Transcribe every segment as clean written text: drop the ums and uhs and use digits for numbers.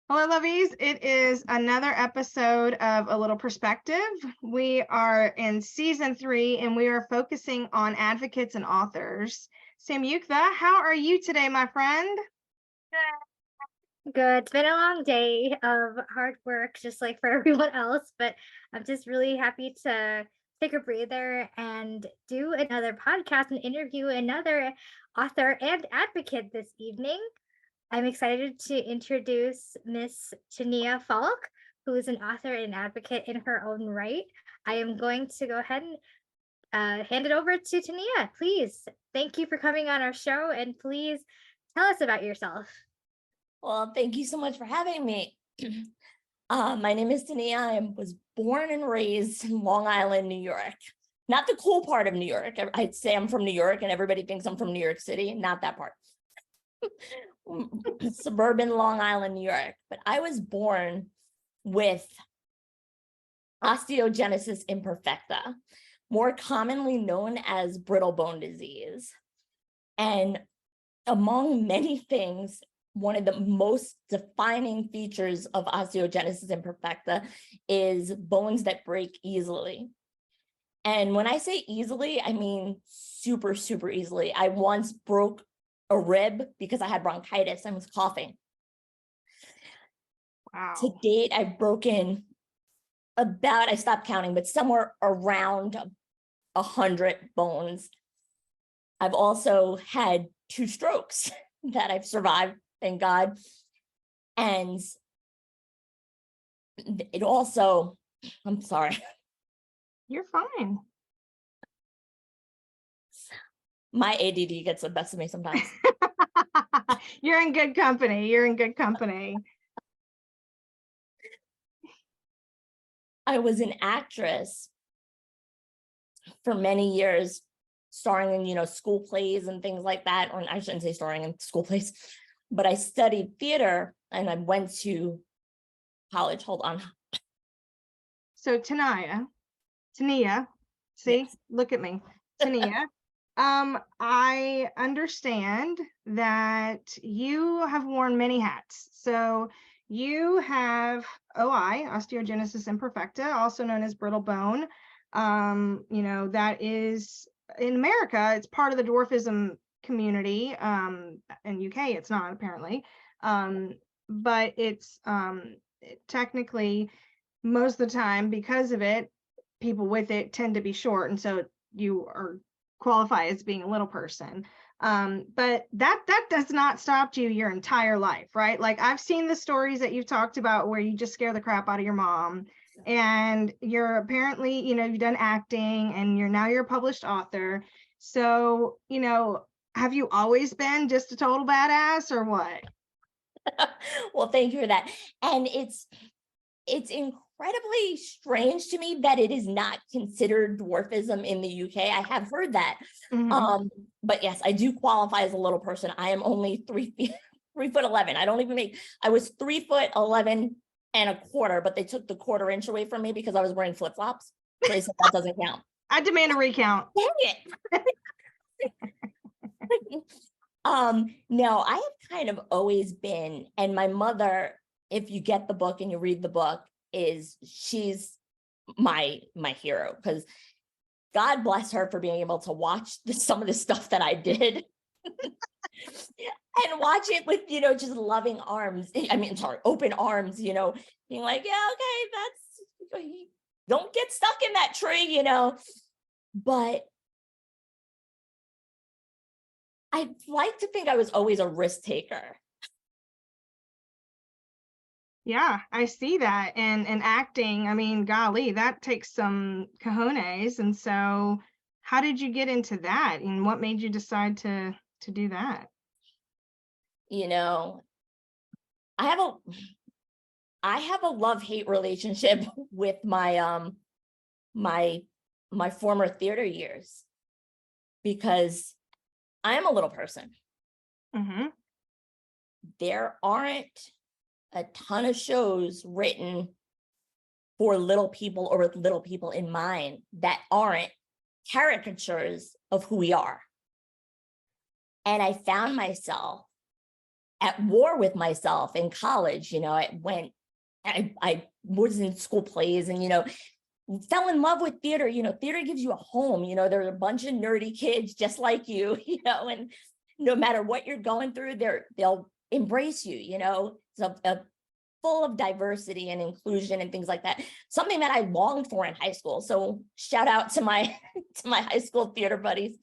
Hello, lovies. It is another episode of A Little Perspective. We are in season 3 and we are focusing on advocates and authors. Samyuktha, how are you today, my friend? Good. It's been a long day of hard work, just like for everyone else, but I'm just really happy to take a breather and do another podcast and interview another author and advocate this evening. I'm excited to introduce Miss Taniya Faulk, who is an author and advocate in her own right. I am going to go ahead and hand it over to Taniya. Please, thank you for coming on our show, and please tell us about yourself. Well, thank you so much for having me. My name is Taniya. I was born and raised in Long Island, New York. Not the cool part of New York. I'd say I'm from New York and everybody thinks I'm from New York City. Not that part. Suburban Long Island, New York. But I was born with Osteogenesis Imperfecta, more commonly known as Brittle Bone Disease. And among many things, one of the most defining features of osteogenesis imperfecta is bones that break easily. And when I say easily, I mean super, super easily. I once broke a rib because I had bronchitis and was coughing. Wow. To date, I've broken I stopped counting, but somewhere around 100 bones. I've also had 2 strokes that I've survived, thank God. And it also, I'm sorry. You're fine. My ADD gets the best of me sometimes. You're in good company. You're in good company. I was an actress for many years, starring in, school plays and things like that. Or I shouldn't say starring in school plays, but I studied theater and I went to college. Hold on. So Taniya, see, Yes. look at me. Taniya, I understand that you have worn many hats. So you have osteogenesis imperfecta, also known as brittle bone. That is in America, it's part of the dwarfism community. In UK, it's not apparently. But it's technically most of the time, because of it, people with it tend to be short, and so you are qualify as being a little person. But that does not stop you your entire life, right? Like, I've seen the stories that you've talked about where you just scare the crap out of your mom, and you're apparently, you've done acting, and you're a published author. So, have you always been just a total badass, or what? Well, thank you for that. And it's incredibly strange to me that it is not considered dwarfism in the UK. I have heard that. Mhm. But yes, I do qualify as a little person. I am only 3'11". I was 3'11" and a quarter, but they took the quarter inch away from me because I was wearing flip-flops. So they said that doesn't count. I demand a recount. Dang it. No, I have kind of always been, and my mother, if you get the book and you read the book, she's my hero, because God bless her for being able to watch some of the stuff that I did and watch it with, just loving arms. Open arms, being like, yeah, okay, don't get stuck in that tree, but I'd like to think I was always a risk taker. Yeah, I see that. And acting, I mean, golly, that takes some cojones. And so how did you get into that? And what made you decide to do that? I have a love-hate relationship with my my former theater years, because I am a little person. Mm-hmm. There aren't a ton of shows written for little people or with little people in mind that aren't caricatures of who we are. And I found myself at war with myself in college. I was in school plays and, fell in love with theater. Theater gives you a home. There's a bunch of nerdy kids just like you, and no matter what you're going through, they'll embrace you, it's a full of diversity and inclusion and things like that. Something that I longed for in high school. So shout out to my to my high school theater buddies.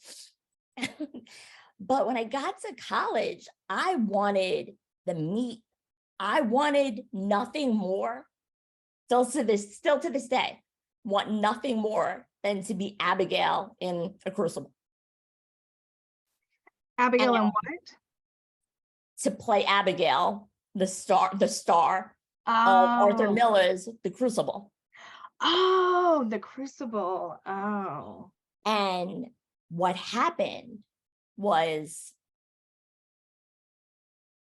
But when I got to college, I wanted the meat. I wanted nothing more. Still to this day, want nothing more than to be Abigail in A Crucible. Abigail and And what? to play Abigail, the star of Arthur Oh, Miller's The Crucible. oh, The Crucible. Oh, And what happened was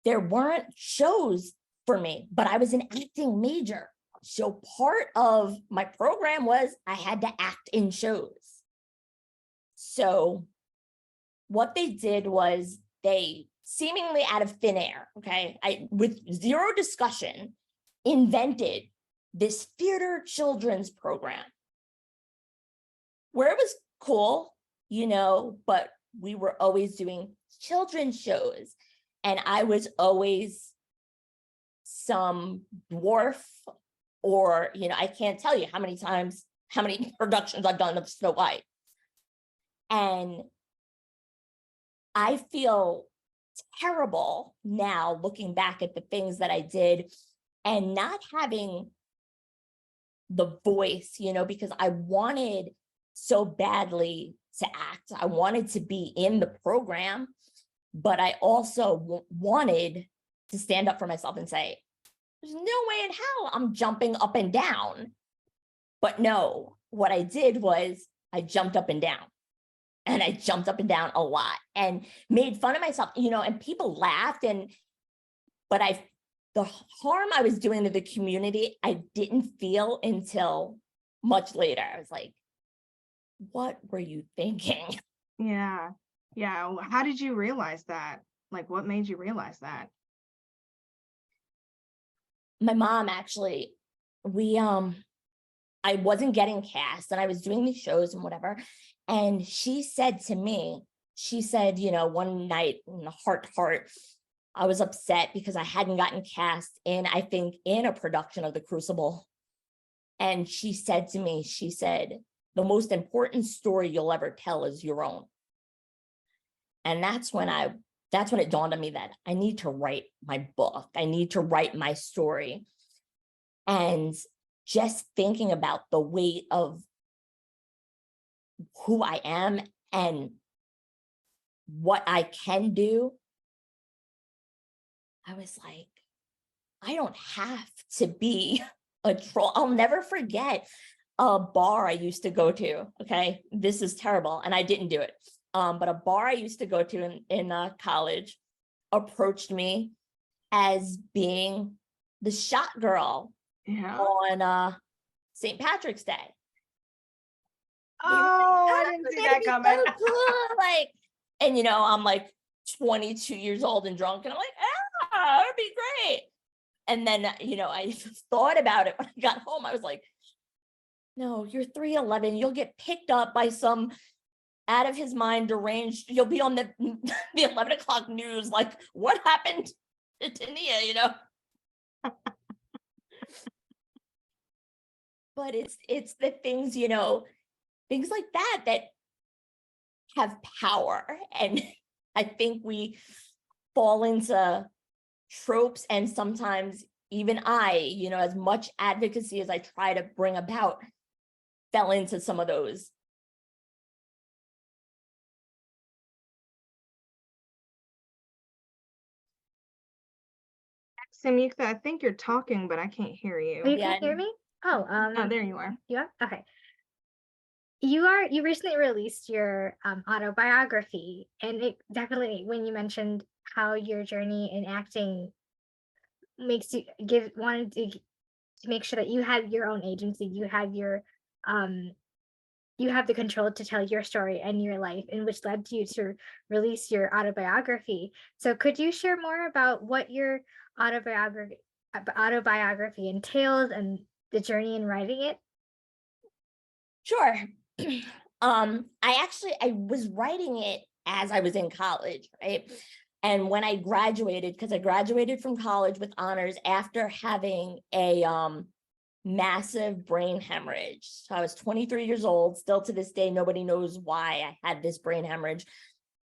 there weren't shows for me, but I was an acting major. So part of my program was I had to act in shows. So what they did was they seemingly out of thin air, okay, with zero discussion, invented this theater children's program where it was cool, but we were always doing children's shows. And I was always some dwarf, or, I can't tell you how many productions I've done of Snow White. And I feel terrible now looking back at the things that I did and not having the voice, because I wanted so badly to act. I wanted to be in the program, but I also wanted to stand up for myself and say, there's no way in hell I'm jumping up and down. But no, what I did was I jumped up and down. And I jumped up and down a lot and made fun of myself, and people laughed. But the harm I was doing to the community, I didn't feel until much later. I was like, what were you thinking? yeah. Yeah. How did you realize that? Like, what made you realize that? My mom actually, I wasn't getting cast and I was doing these shows and whatever. And she said to me, one night in the heart to heart, I was upset because I hadn't gotten cast in a production of The Crucible. And she said to me, the most important story you'll ever tell is your own. And that's when it dawned on me that I need to write my book. I need to write my story. And just thinking about the weight of who I am and what I can do, I was like, I don't have to be a troll. I'll never forget a bar I used to go to. Okay, this is terrible, and I didn't do it. But a bar I used to go to in college approached me as being the shot girl on St. Patrick's Day. Oh, I didn't see that coming. So cool. And I'm like 22 years old and drunk, and I'm like, it'd be great. And then, I thought about it when I got home. I was like, no, you're 3'11". You'll get picked up by some out of his mind deranged. You'll be on the 11 o'clock news. Like, what happened to Taniya, But it's the things, things like that have power. And I think we fall into tropes, and sometimes even I, as much advocacy as I try to bring about, fell into some of those. Samyukta, I think you're talking, but I can't hear you. Oh, you can hear me? Oh, there you are. You are? Okay. You recently released your autobiography, and it definitely, when you mentioned how your journey in acting makes you wanted to make sure that you had your own agency, you had you have the control to tell your story and your life, and which led you to release your autobiography. So could you share more about what your autobiography autobiography entails and the journey in writing it? Sure. I was writing it as I was in college, right? And when I graduated, because I graduated from college with honors after having a massive brain hemorrhage. So I was 23 years old. Still to this day, nobody knows why I had this brain hemorrhage.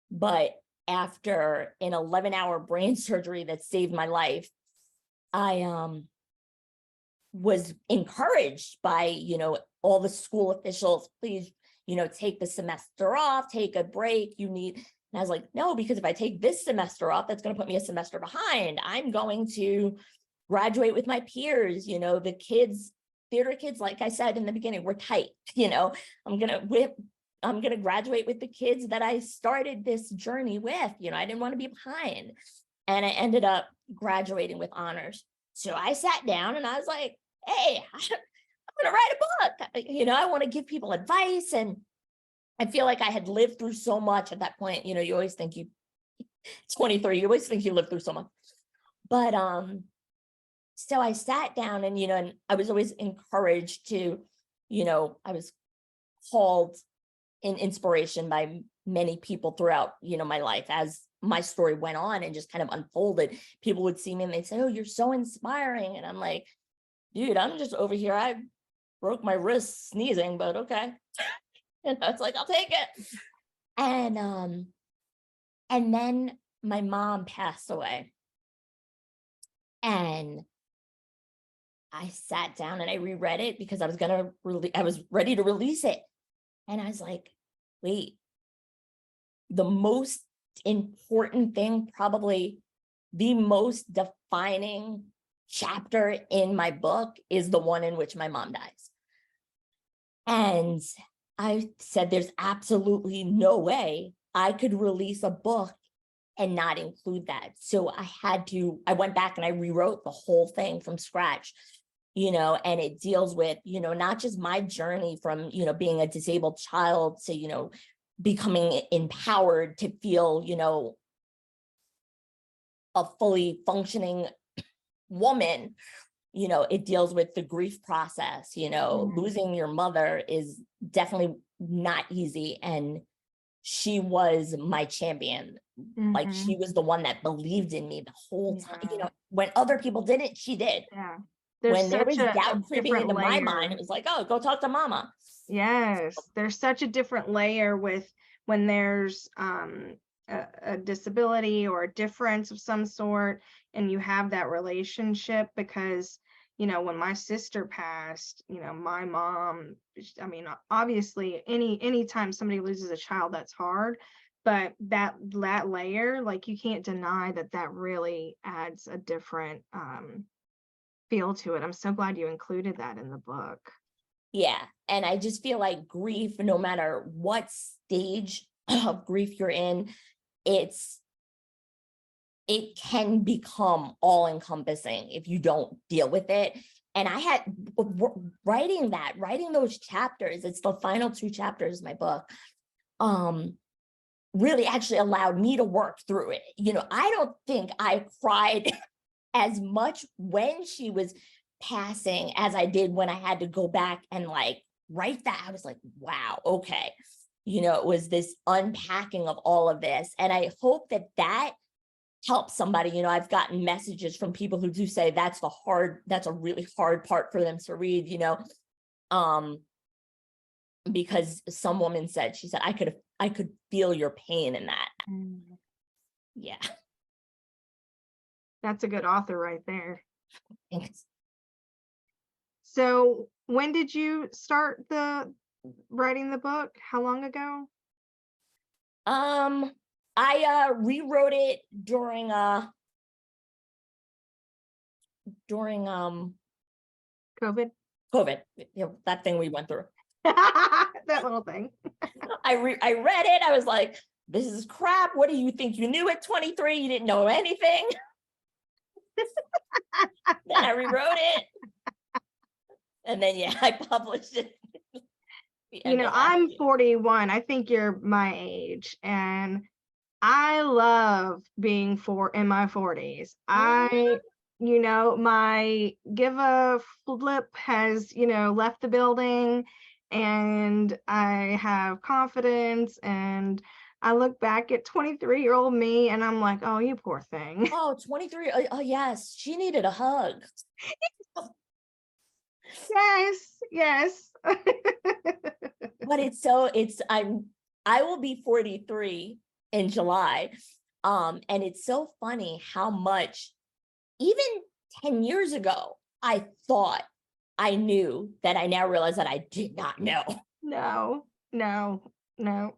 But after an 11-hour brain surgery that saved my life, I was encouraged by, all the school officials, please, take the semester off, take a break, you need. And I was like, no, because if I take this semester off, that's going to put me a semester behind. I'm going to graduate with my peers, the kids, theater kids, like I said in the beginning, we're tight, I'm going to graduate with the kids that I started this journey with, I didn't want to be behind. And I ended up graduating with honors. So I sat down and I was like, hey, I'm going to write a book. I want to give people advice. And I feel like I had lived through so much at that point. You always think 23, you always think you lived through so much. But so I sat down and, and I was always encouraged to, I was called in inspiration by many people throughout, my life as my story went on and just kind of unfolded. People would see me and they'd say, oh, you're so inspiring. And I'm like, dude, I'm just over here. I broke my wrist sneezing, but okay. And I was like, I'll take it. And then my mom passed away. And I sat down and I reread it because I was ready to release it. And I was like, wait, the most important thing, probably the most defining chapter in my book is the one in which my mom dies. And I said, there's absolutely no way I could release a book and not include that. So I went back and I rewrote the whole thing from scratch, and it deals with, not just my journey from, being a disabled child to, becoming empowered to feel, a fully functioning woman. It deals with the grief process, losing your mother is definitely not easy. And she was my champion. Like she was the one that believed in me the whole time. When other people didn't, she did. Yeah. When there was doubt creeping into my mind, it was like, oh, go talk to mama. Yes, there's such a different layer with when there's a disability or a difference of some sort, and you have that relationship. Because when my sister passed, my mom, I mean, obviously anytime somebody loses a child, that's hard, but that layer, like, you can't deny that really adds a different feel to it. I'm so glad you included that in the book. Yeah. And I just feel like grief, no matter what stage of grief you're in, it can become all encompassing if you don't deal with it. And I had writing those chapters, it's the final 2 chapters of my book, really actually allowed me to work through it. I don't think I cried as much when she was passing as I did when I had to go back and write that. I was like, wow, okay. It was this unpacking of all of this. And I hope that helps somebody. I've gotten messages from people who do say that's a really hard part for them to read, because some woman said, she said, I could feel your pain in that. Yeah. That's a good author right there. Thanks. So when did you start writing the book? How long ago? I rewrote it during COVID. That thing we went through. That little thing. I read it. I was like, this is crap. What do you think you knew at 23? You didn't know anything. Then I rewrote it. And then, I published it. You know, No, I'm 41. I think you're my age, and I love being in my 40s. You know, my give a flip has, left the building, and I have confidence, and I look back at 23-year-old me and I'm like, oh, you poor thing. Oh, 23. Oh, yes, she needed a hug. Yes, yes. But I will be 43 in July. And it's so funny how much, even 10 years ago, I thought I knew, that I now realize that I did not know. No, no, no.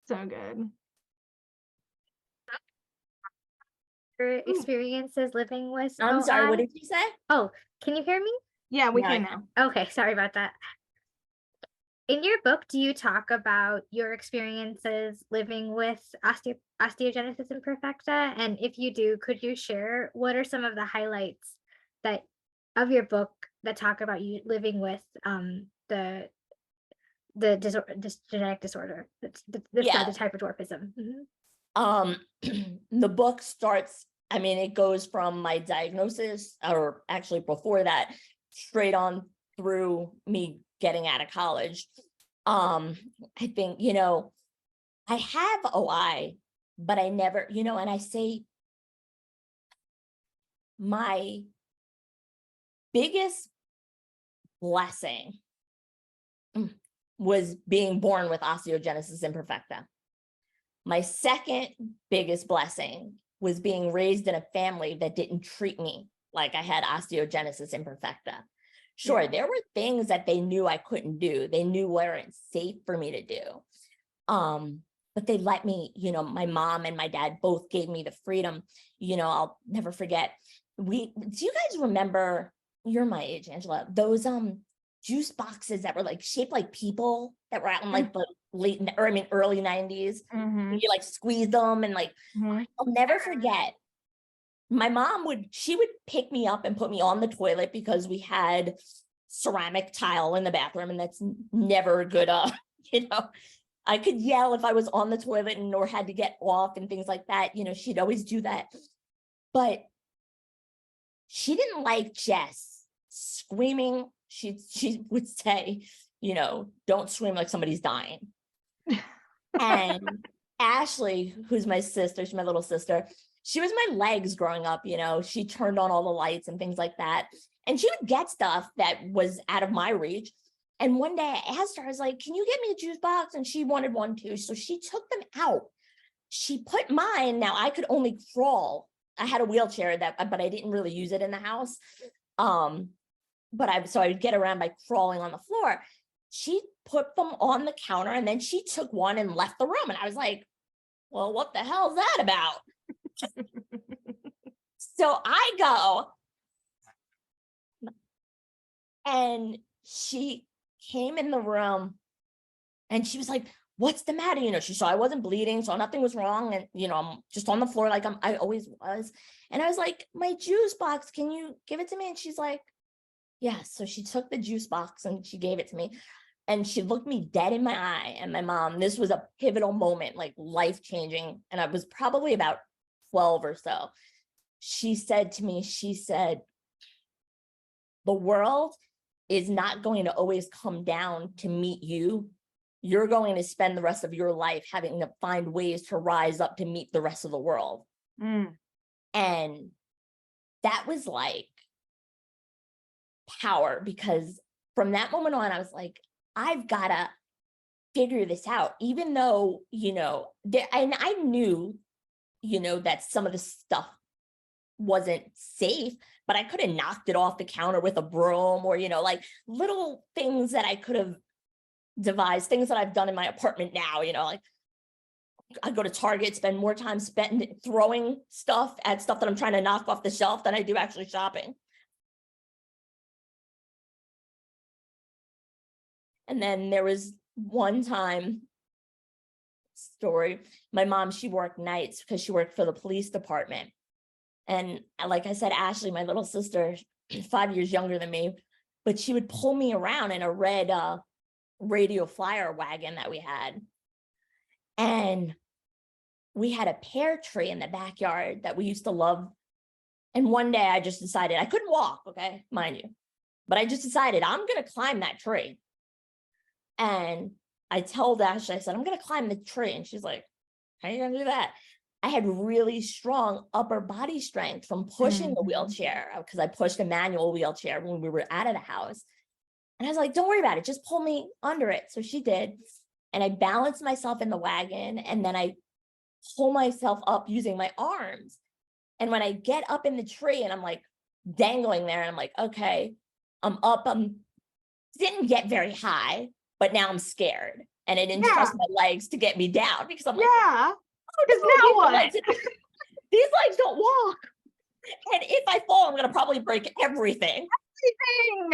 So good. Your Ooh, experiences living with I'm sorry, what OI? did you say? Oh, can you hear me? yeah, we No, can now. Okay, sorry about that. In your book, do you talk about your experiences living with osteogenesis imperfecta? And if you do, could you share what are some of the highlights that of your book that talk about you living with this genetic disorder, this Yeah. the type of dwarfism? Mhm. The book starts, I mean, it goes from my diagnosis, or actually before that, straight on through me getting out of college. I think, I have OI, but I never, and I say my biggest blessing was being born with osteogenesis imperfecta. My second biggest blessing was being raised in a family that didn't treat me like I had osteogenesis imperfecta. Sure, Yeah. there were things that they knew I couldn't do. They knew weren't safe for me to do. But they let me, my mom and my dad both gave me the freedom. I'll never forget. Do you guys remember, you're my age, Angela, those juice boxes that were like shaped like people that were out in like the early 90s? Mm-hmm. You like squeeze them and like, Mm-hmm. I'll never forget. My mom would pick me up and put me on the toilet because we had ceramic tile in the bathroom, and that's never a good, I could yell if I was on the toilet or had to get off and things like that. She'd always do that. But she didn't like Jess screaming. She would say, don't scream like somebody's dying. And Ashley, who's my sister, she's my little sister, she was my legs growing up. She turned on all the lights and things like that. And she would get stuff that was out of my reach. And one day I asked her, I was like, can you get me a juice box? And she wanted one too. So she took them out. She put mine, now I could only crawl. I had a wheelchair but I didn't really use it in the house. So I would get around by crawling on the floor. She put them on the counter, and then she took one and left the room. And I was like, well, what the hell is that about? So I go, and she came in the room and she was like, what's the matter? She saw I wasn't bleeding, so nothing was wrong. And, I'm just on the floor like I always was. And I was like, my juice box, can you give it to me? And she's like, yeah. So she took the juice box and she gave it to me. And she looked me dead in my eye. And my mom, this was a pivotal moment, like life-changing. And I was probably about 12 or so. She said to me, the world is not going to always come down to meet you. You're going to spend the rest of your life having to find ways to rise up to meet the rest of the world. Mm. And that was like power, because from that moment on, I was like, I've got to figure this out, even though, and I knew, that some of the stuff wasn't safe, but I could have knocked it off the counter with a broom, or, like little things that I could have devised, things that I've done in my apartment now, like I go to Target, spend more time throwing stuff at stuff that I'm trying to knock off the shelf than I do actually shopping. And then there was one time story, my mom, she worked nights because she worked for the police department. And like I said, Ashley, my little sister, 5 years younger than me, but she would pull me around in a red radio flyer wagon that we had. And we had a pear tree in the backyard that we used to love. And one day I just decided, I couldn't walk, okay, mind you, but I just decided I'm going to climb that tree. And I told Ashley, I said, I'm going to climb the tree. And she's like, how are you going to do that? I had really strong upper body strength from pushing the wheelchair, because I pushed a manual wheelchair when we were out of the house. And I was like, don't worry about it. Just pull me under it. So she did. And I balanced myself in the wagon. And then I pull myself up using my arms. And when I get up in the tree and I'm like dangling there, and I'm like, okay, I'm up. Didn't get very high, but now I'm scared. And I didn't trust my legs to get me down, because I'm like, oh, now what? These legs don't walk. And if I fall, I'm going to probably break everything. And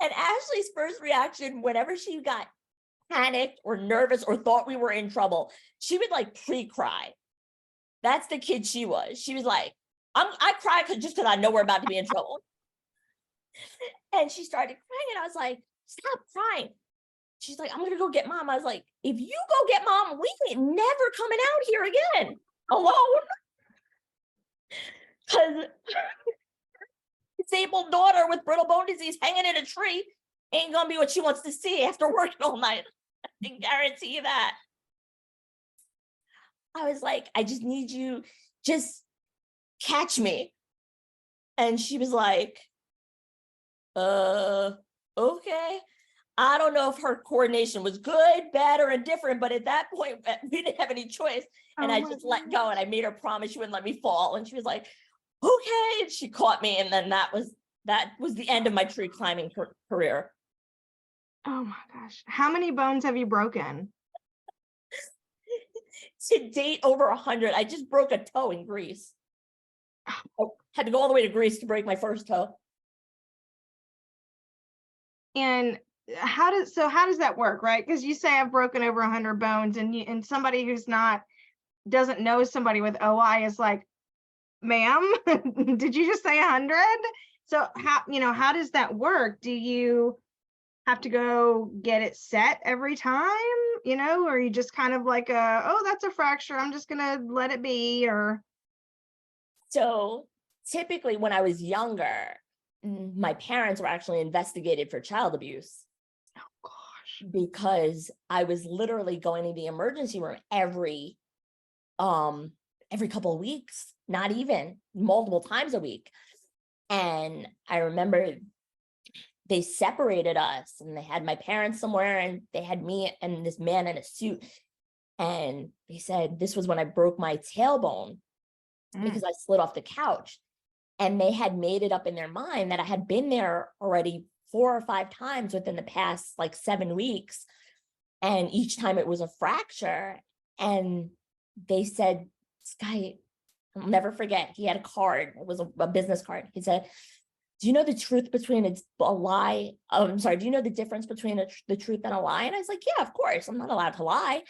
Ashley's first reaction, whenever she got panicked or nervous or thought we were in trouble, she would like pre-cry. That's the kid she was. She was like, I cry just because I know we're about to be in trouble. And she started crying, and I was like, stop crying. She's like, I'm going to go get mom. I was like, if you go get mom, we ain't never coming out here again alone. Because disabled daughter with brittle bone disease hanging in a tree ain't going to be what she wants to see after working all night. I can guarantee you that. I was like, I just need you, just catch me. And she was like, okay. I don't know if her coordination was good, bad, or indifferent, but at that point, we didn't have any choice. And I just let go, and I made her promise she wouldn't let me fall. And she was like, okay. And she caught me. And then that was the end of my tree climbing career. Oh my gosh. How many bones have you broken? To date, over 100. I just broke a toe in Greece. I had to go all the way to Greece to break my first toe. And how does that work, right? Because you say I've broken over 100 bones, and somebody who's doesn't know somebody with OI is like, ma'am, did you just say 100? So how does that work? Do you have to go get it set every time, or you just kind of like oh, that's a fracture, I'm just gonna let it be? Or so typically when I was younger, my parents were actually investigated for child abuse. Oh gosh. Because I was literally going to the emergency room every couple of weeks, not even, multiple times a week. And I remember they separated us, and they had my parents somewhere, and they had me and this man in a suit. And they said this was when I broke my tailbone because I slid off the couch. And they had made it up in their mind that I had been there already 4 or 5 times within the past like 7 weeks. And each time it was a fracture. And they said, this guy, I'll never forget, he had a card. It was a business card. He said, do you know the truth between a lie? Do you know the difference between the truth and a lie? And I was like, yeah, of course. I'm not allowed to lie.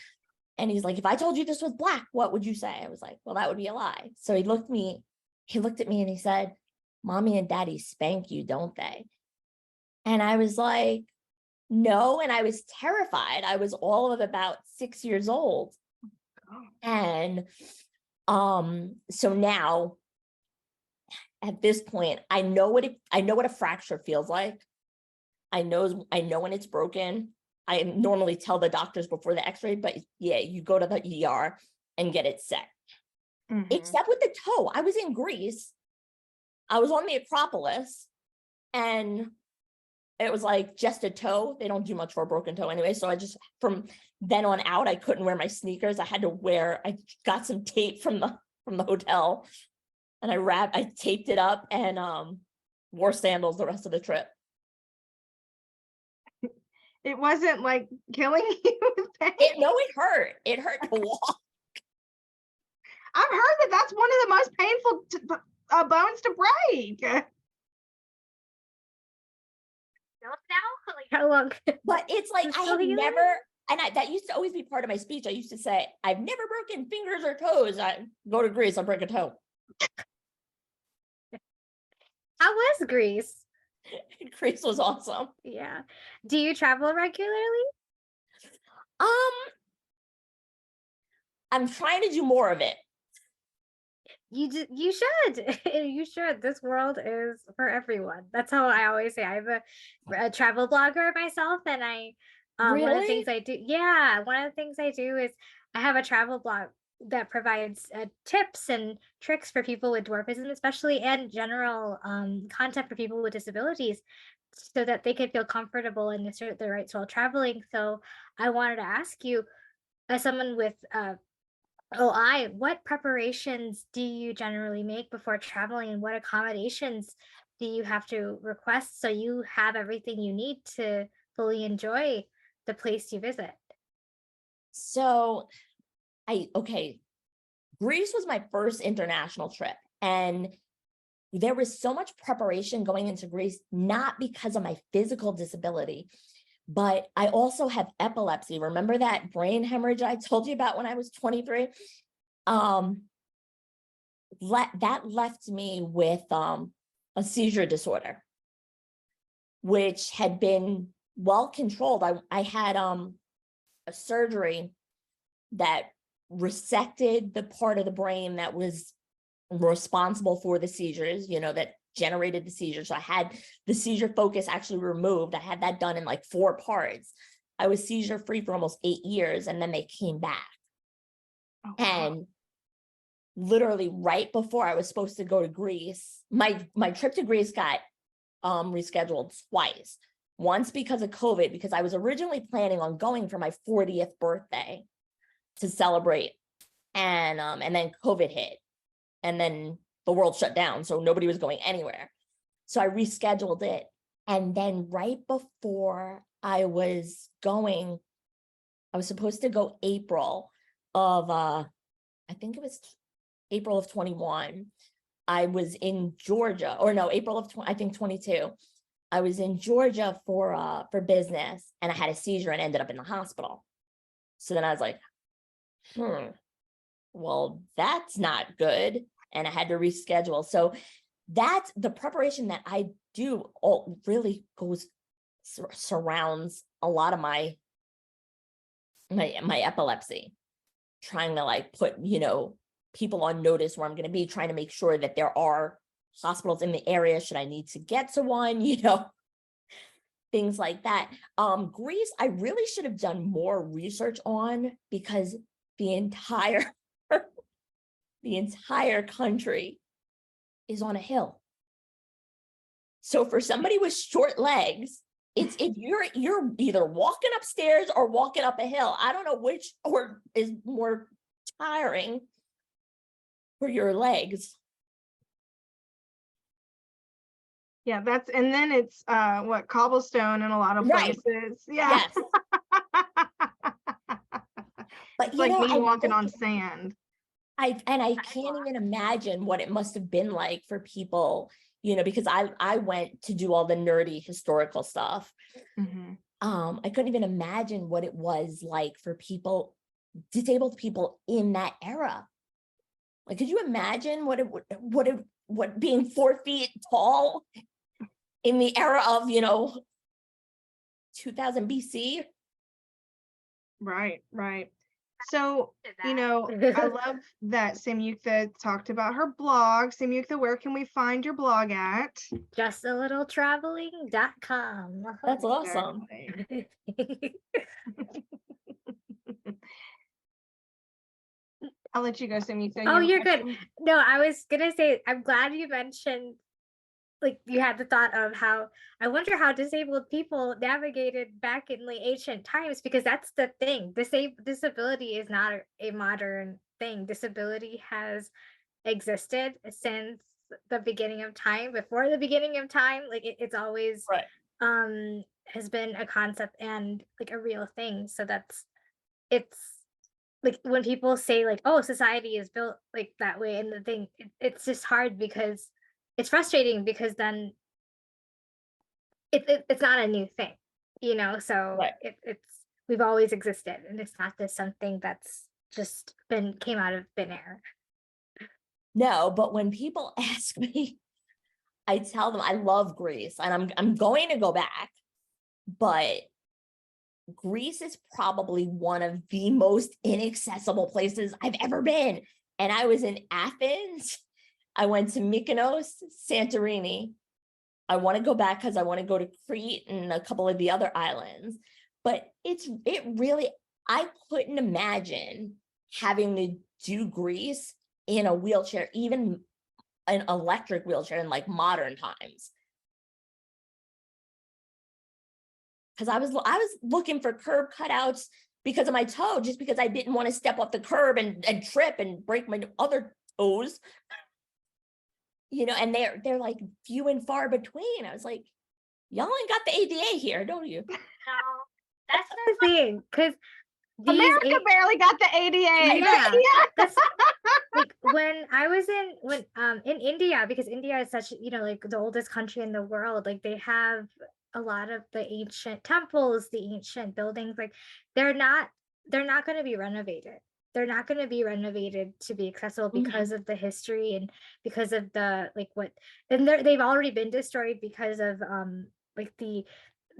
And he's like, if I told you this was black, what would you say? I was like, well, that would be a lie. So he looked at me and he said, mommy and daddy spank you, don't they? And I was like, no. And I was terrified. I was all of about 6 years old. And so now at this point, I know what a fracture feels like. I know when it's broken. I normally tell the doctors before the x-ray, but yeah, you go to the ER and get it set. Except with the toe. I was in Greece. I was on the Acropolis, and it was like just a toe. They don't do much for a broken toe anyway. So I just, from then on out, I couldn't wear my sneakers. I got some tape from the hotel, and I taped it up and wore sandals the rest of the trip. It wasn't like killing you with pain? It hurt. It hurt to walk. I've heard that's one of the most painful bones to break. Now? Like how long? But it's like I have never, and that used to always be part of my speech. I used to say, I've never broken fingers or toes. I go to Greece, I'll break a toe. How was Greece? Greece was awesome. Yeah. Do you travel regularly? Um, I'm trying to do more of it. You should. You should. This world is for everyone. That's how I always say. I'm a travel blogger myself, and I one of the things Really? I do, yeah, one of the things I do is I have a travel blog that provides tips and tricks for people with dwarfism, especially, and general content for people with disabilities, so that they can feel comfortable and assert their rights while traveling. So I wanted to ask you, as someone with what preparations do you generally make before traveling, and what accommodations do you have to request so you have everything you need to fully enjoy the place you visit? So okay, Greece was my first international trip, and there was so much preparation going into Greece, not because of my physical disability, but I also have epilepsy. Remember that brain hemorrhage I told you about when I was 23? Um, that left me with a seizure disorder, which had been well controlled. I had a surgery that resected the part of the brain that was responsible for the seizures, that generated the seizures. So I had the seizure focus actually removed. I had that done in like 4 parts. I was seizure free for almost 8 years, and then they came back. Oh, wow. And literally right before I was supposed to go to Greece, my trip to Greece got rescheduled twice. Once because of COVID, because I was originally planning on going for my 40th birthday to celebrate, and then COVID hit, and then the world shut down, so nobody was going anywhere. So I rescheduled it, and then right before I was going, I was supposed to go April of I think it was April of 21. I was in Georgia, or no, April of I think 22. I was in Georgia for business, and I had a seizure and ended up in the hospital. So then I was like, well, that's not good. And I had to reschedule. So that's the preparation that I do all really surrounds a lot of my epilepsy, trying to like put, people on notice where I'm going to be, trying to make sure that there are hospitals in the area should I need to get to one, things like that. Greece, I really should have done more research on, because the entire country is on a hill. So for somebody with short legs, it's if you're either walking upstairs or walking up a hill. I don't know which or is more tiring for your legs. Yeah, and then it's what, cobblestone in a lot of Right. places. Yeah. Yes. But It's like me walking on sand. I can't even imagine what it must have been like for people, because I went to do all the nerdy historical stuff. Mm-hmm. I couldn't even imagine what it was like for disabled people in that era. Like, could you imagine what being 4 feet tall in the era of 2000 BC? Right. So, I love that Samyukta talked about her blog. Samyukta, where can we find your blog at? Justalittletraveling.com. That's awesome. I'll let you go, Samyukta. Oh, you're good. No, I was gonna say, I'm glad you mentioned, like, you had the thought of how, I wonder how disabled people navigated back in like ancient times, because that's the thing. Disability is not a modern thing. Disability has existed since the beginning of time. Before the beginning of time, like it's always Right. has been a concept and like a real thing. So it's like when people say like, oh, society is built like that way, and the thing, it's just hard, because it's frustrating, because then it's not a new thing, so Right. it's we've always existed, and it's not just something that's just came out of thin air. No, but when people ask me, I tell them I love Greece and I'm going to go back, but Greece is probably one of the most inaccessible places I've ever been. And I was in Athens. I went to Mykonos, Santorini. I want to go back because I want to go to Crete and a couple of the other islands. But it really, I couldn't imagine having to do Greece in a wheelchair, even an electric wheelchair in like modern times. Because I was looking for curb cutouts because of my toe, just because I didn't want to step off the curb and trip and break my other toes. And they're like few and far between. I was like, y'all ain't got the ADA here, don't you? No, that's the thing, because America barely got the ADA. Yeah. Yeah. That's like when I was in India, because India is such, like the oldest country in the world, like they have a lot of the ancient temples, the ancient buildings, like they're not going to be renovated. They're not going to be renovated to be accessible because of the history and because of the and they've already been destroyed because of like the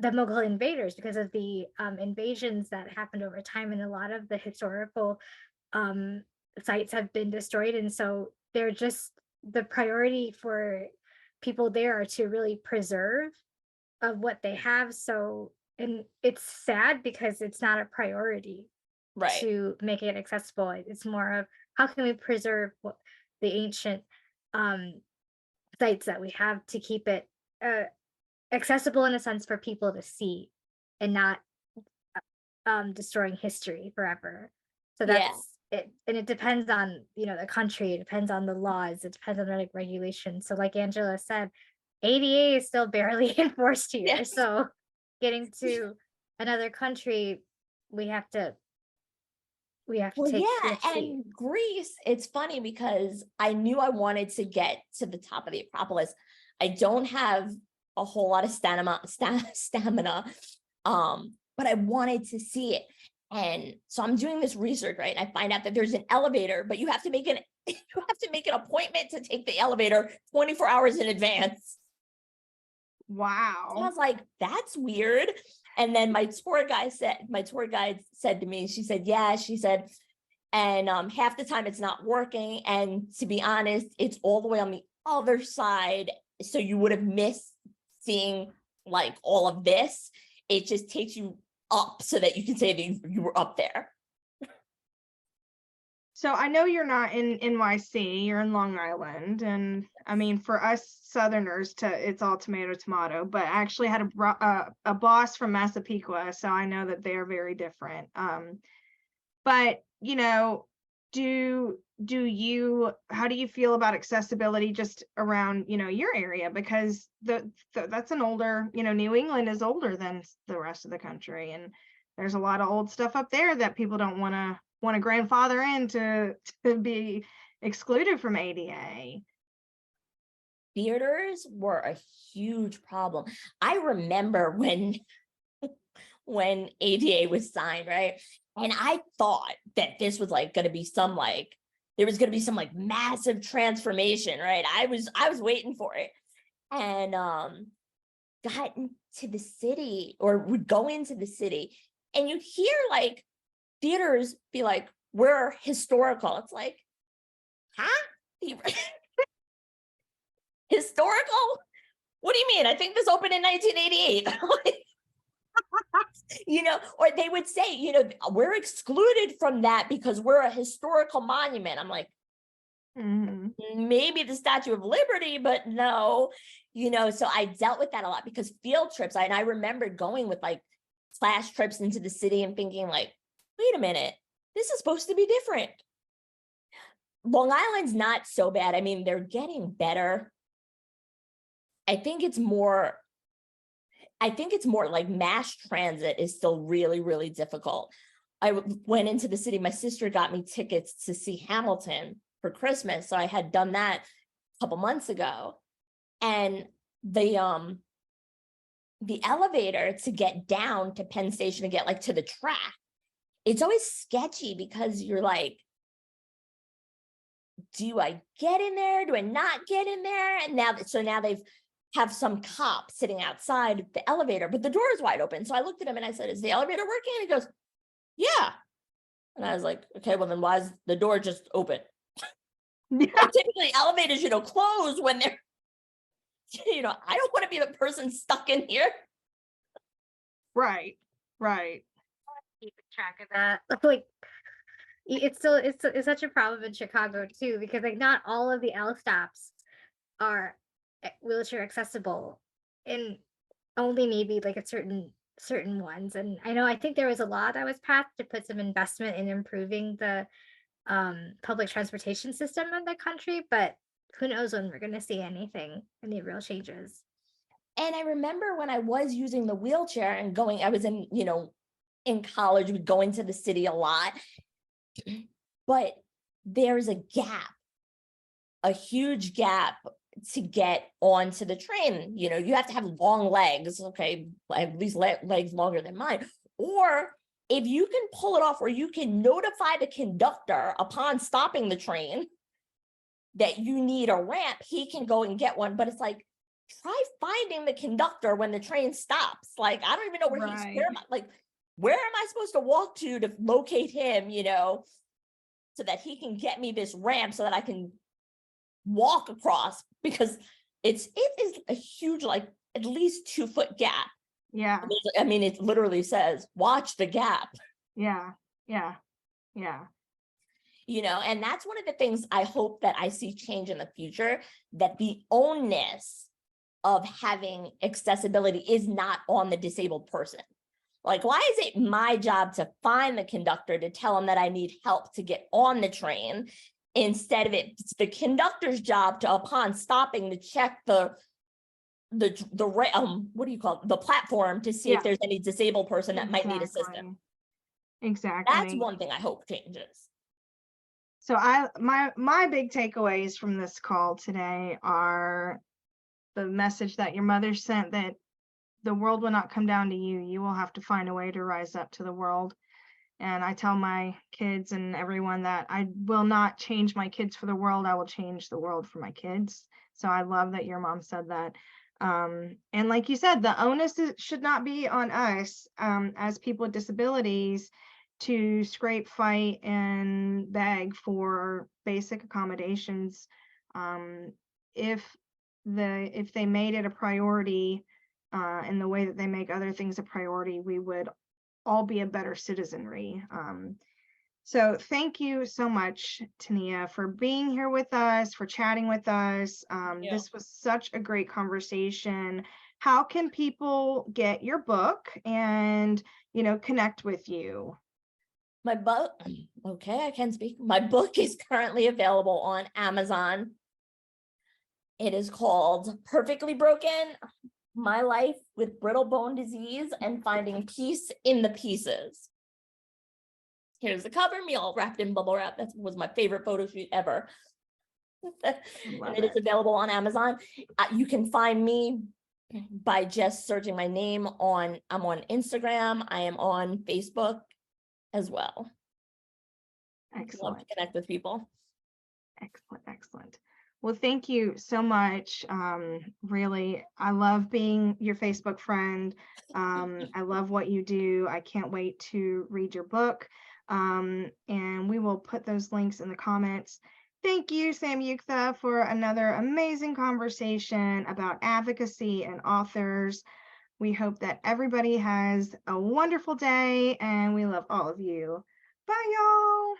Mughal invaders, because of the invasions that happened over time, and a lot of the historical sites have been destroyed, and so they're just the priority for people there are to really preserve of what they have. So, and it's sad because it's not a priority Right. to make it accessible. It's more of how can we preserve the ancient sites that we have to keep it accessible in a sense for people to see, and not destroying history forever. So that's it. And it depends on the country, it depends on the laws, it depends on the regulations. So like Angela said, ADA is still barely enforced here. Yes. So getting to another country, we have to take and Greece, it's funny because I knew I wanted to get to the top of the Acropolis. I don't have a whole lot of stamina, but I wanted to see it. And so I'm doing this research, right? And I find out that there's an elevator, but you have to make an appointment to take the elevator 24 hours in advance. Wow. So I was like, that's weird. And then my tour guide said to me, she said, and half the time it's not working. And to be honest, it's all the way on the other side. So you would have missed seeing like all of this. It just takes you up so that you can say that you were up there. So I know you're not in NYC, you're in Long Island. And I mean, for us Southerners, it's all tomato, but I actually had a boss from Massapequa, so I know that they're very different. But how do you feel about accessibility just around, your area? Because that's an older, New England is older than the rest of the country. And there's a lot of old stuff up there that people don't want to grandfather in to be excluded from ADA. Theaters were a huge problem. I remember when ADA was signed, right? And I thought that this was like going to be there was going to be some like massive transformation, right? I was waiting for it. And got into the city, or would go into the city, and you'd hear like theaters be like, we're historical. It's like, huh? Historical? What do you mean? I think this opened in 1988. Or they would say, we're excluded from that because we're a historical monument. I'm like, maybe the Statue of Liberty, but no, so I dealt with that a lot because field trips, and I remember going with like class trips into the city and thinking like, wait a minute, this is supposed to be different. Long Island's not so bad. I mean, they're getting better. I think it's more like mass transit is still really, really difficult. I went into the city. My sister got me tickets to see Hamilton for Christmas. So I had done that a couple months ago. And the elevator to get down to Penn Station to get like to the track, it's always sketchy because you're like, do I get in there? Do I not get in there? And now they've have some cop sitting outside the elevator, but the door is wide open. So I looked at him and I said, is the elevator working? And he goes, yeah. And I was like, okay, well then why is the door just open? Yeah. Like, typically elevators, close when they're, I don't want to be the person stuck in here. Right. Keeping track of that. Like it's such a problem in Chicago too, because like not all of the L stops are wheelchair accessible, and only maybe like a certain ones. And I think there was a law that was passed to put some investment in improving the public transportation system in the country, but who knows when we're going to see any real changes. And I remember when I was using the wheelchair and I was in college, we'd go into the city a lot, but there's a gap, a huge gap to get onto the train. You have to have long legs, okay, at least legs longer than mine. Or if you can pull it off, or you can notify the conductor upon stopping the train that you need a ramp, he can go and get one. But it's like, try finding the conductor when the train stops. Like, I don't even know where Right. where am I supposed to walk to locate him, so that he can get me this ramp so that I can walk across, because it is a huge, like at least 2-foot gap. Yeah. I mean, it literally says, watch the gap. Yeah. And that's one of the things I hope that I see change in the future, that the onus of having accessibility is not on the disabled person. Like, why is it my job to find the conductor to tell him that I need help to get on the train, instead of it's the conductor's job to, upon stopping, to check the what do you call it, the platform, to see if there's any disabled person that might need assistance. Exactly. That's one thing I hope changes. So my big takeaways from this call today are the message that your mother sent, that the world will not come down to you. You will have to find a way to rise up to the world. And I tell my kids and everyone that I will not change my kids for the world. I will change the world for my kids. So I love that your mom said that. And like you said, the onus should not be on us as people with disabilities to scrape, fight, and beg for basic accommodations. If they made it a priority in the way that they make other things a priority, we would all be a better citizenry. So thank you so much, Taniya, for being here with us, for chatting with us. This was such a great conversation. How can people get your book and, connect with you? My book, okay, I can speak. My book is currently available on Amazon. It is called Perfectly Broken: My Life with Brittle Bone Disease and Finding Peace in the Pieces. Here's the cover, me all wrapped in bubble wrap. That was my favorite photo shoot ever. And it is available on Amazon. You can find me by just searching my name I'm on Instagram. I am on Facebook as well. Excellent. Love to connect with people. Excellent. Well, thank you so much. Really, I love being your Facebook friend. I love what you do. I can't wait to read your book. And we will put those links in the comments. Thank you, Samyuktha, for another amazing conversation about advocacy and authors. We hope that everybody has a wonderful day, and we love all of you. Bye, y'all.